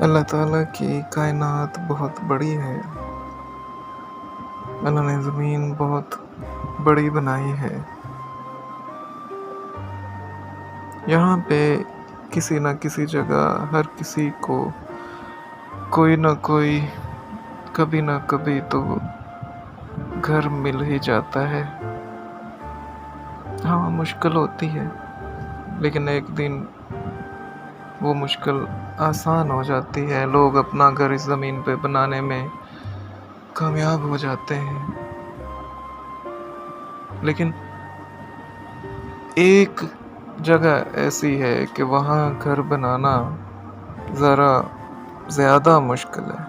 اللہ تعالیٰ کی کائنات بہت بڑی ہے۔ اللہ نے زمین بہت بڑی بنائی ہے۔ یہاں پہ کسی نہ کسی جگہ ہر کسی کو کوئی نہ کوئی کبھی نہ کبھی تو گھر مل ہی جاتا ہے۔ ہاں، مشکل ہوتی ہے، لیکن ایک دن وہ مشکل آسان ہو جاتی ہے۔ لوگ اپنا گھر اس زمین پہ بنانے میں کامیاب ہو جاتے ہیں، لیکن ایک جگہ ایسی ہے کہ وہاں گھر بنانا ذرا زیادہ مشکل ہے۔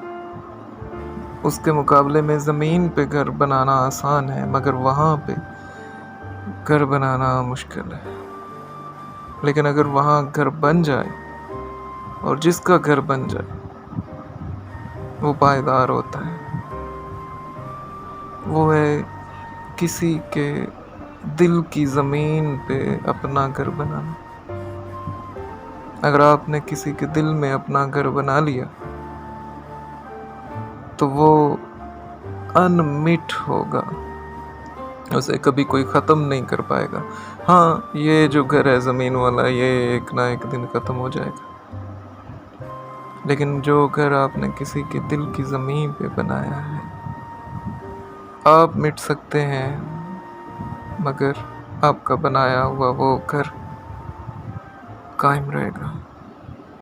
اس کے مقابلے میں زمین پہ گھر بنانا آسان ہے، مگر وہاں پہ گھر بنانا مشکل ہے۔ لیکن اگر وہاں گھر بن جائے، اور جس کا گھر بن جائے وہ پائیدار ہوتا ہے، وہ ہے کسی کے دل کی زمین پہ اپنا گھر بنانا۔ اگر آپ نے کسی کے دل میں اپنا گھر بنا لیا تو وہ انمٹ ہوگا، اسے کبھی کوئی ختم نہیں کر پائے گا۔ ہاں، یہ جو گھر ہے زمین والا، یہ ایک نہ ایک دن ختم ہو جائے گا، لیکن جو گھر آپ نے کسی کے دل کی زمین پہ بنایا ہے، آپ مٹ سکتے ہیں مگر آپ کا بنایا ہوا وہ گھر قائم رہے گا۔